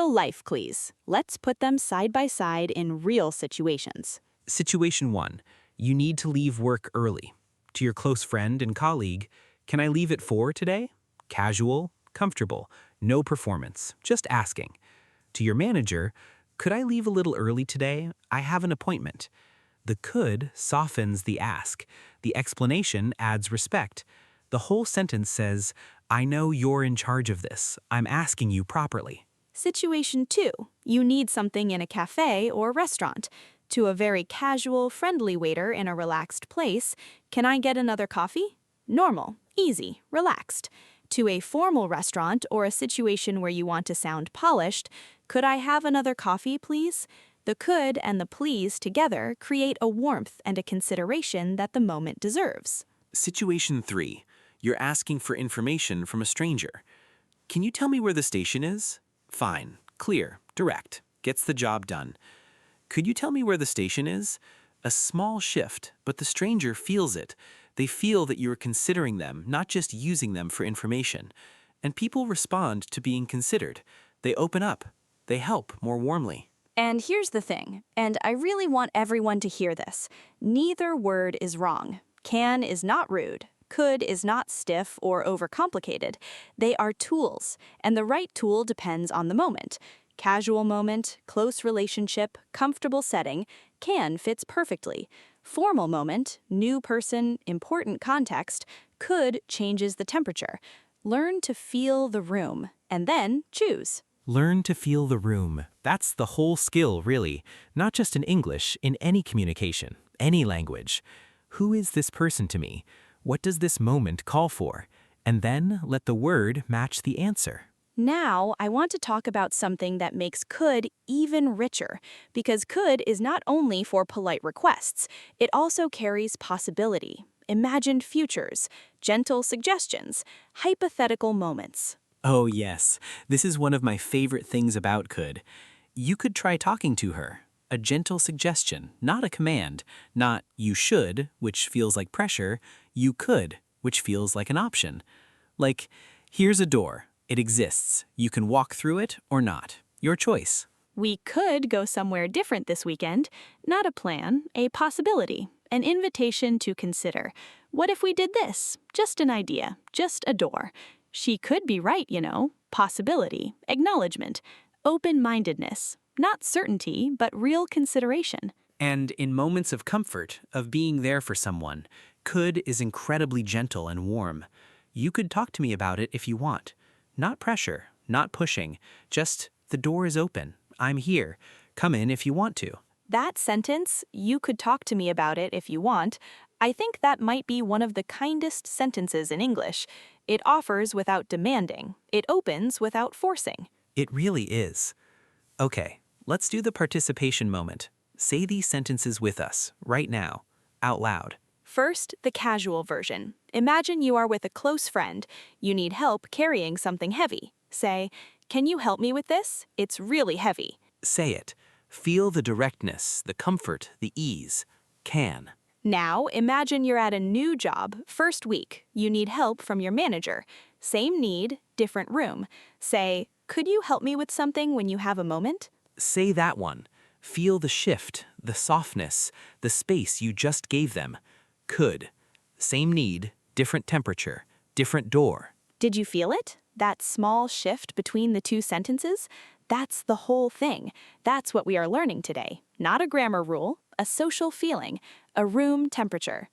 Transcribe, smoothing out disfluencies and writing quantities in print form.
real life clues. Let's put them side by side in real situations. Situation 1. You need to leave work early. To your close friend and colleague, can I leave at 4 today? Casual, comfortable, no performance, just asking. To your manager, could I leave a little early today? I have an appointment. The could softens the ask. The explanation adds respect. The whole sentence says, I know you're in charge of this. I'm asking you properly. Situation 2. You need something in a cafe or restaurant. To a very casual, friendly waiter in a relaxed place, can I get another coffee? Normal, easy, relaxed. To a formal restaurant or a situation where you want to sound polished, could I have another coffee, please? The could and the please together create a warmth and a consideration that the moment deserves. Situation 3. You're asking for information from a stranger. Can you tell me where the station is? Fine, clear, direct, gets the job done. Could you tell me where the station is? A small shift, but the stranger feels it. They feel that you are considering them, not just using them for information. And people respond to being considered. They open up. They help more warmly. And here's the thing, and I really want everyone to hear this. Neither word is wrong. Can is not rude. Could is not stiff or overcomplicated. They are tools, and the right tool depends on the moment. Casual moment, close relationship, comfortable setting, can fits perfectly. Formal moment, new person, important context, could changes the temperature. Learn to feel the room, and then choose. Learn to feel the room. That's the whole skill, really. Not just in English, in any communication, any language. Who is this person to me? What does this moment call for? And then let the word match the answer. Now, I want to talk about something that makes could even richer, because could is not only for polite requests, it also carries possibility, imagined futures, gentle suggestions, hypothetical moments. Oh yes, this is one of my favorite things about could. You could try talking to her. A gentle suggestion, not a command. Not you should, which feels like pressure. You could, which feels like an option. Like, here's a door. It exists. You can walk through it or not. Your choice. We could go somewhere different this weekend. Not a plan, a possibility, an invitation to consider. What if we did this? Just an idea, just a door. She could be right, you know. Possibility, acknowledgement, open-mindedness. Not certainty, but real consideration. And in moments of comfort, of being there for someone, could is incredibly gentle and warm. You could talk to me about it if you want. Not pressure, not pushing, just the door is open. I'm here. Come in if you want to. That sentence, you could talk to me about it if you want, I think that might be one of the kindest sentences in English. It offers without demanding. It opens without forcing. It really is. Okay, let's do the participation moment. Say these sentences with us, right now, out loud. First, the casual version. Imagine you are with a close friend. You need help carrying something heavy. Say, can you help me with this? It's really heavy. Say it. Feel the directness, the comfort, the ease. Can. Now, imagine you're at a new job, first week. You need help from your manager. Same need, different room. Say, could you help me with something when you have a moment? Say that one. Feel the shift, the softness, the space you just gave them. Could. Same need, different temperature, different door. Did you feel it? That small shift between the two sentences? That's the whole thing. That's what we are learning today. Not a grammar rule, a social feeling, a room temperature.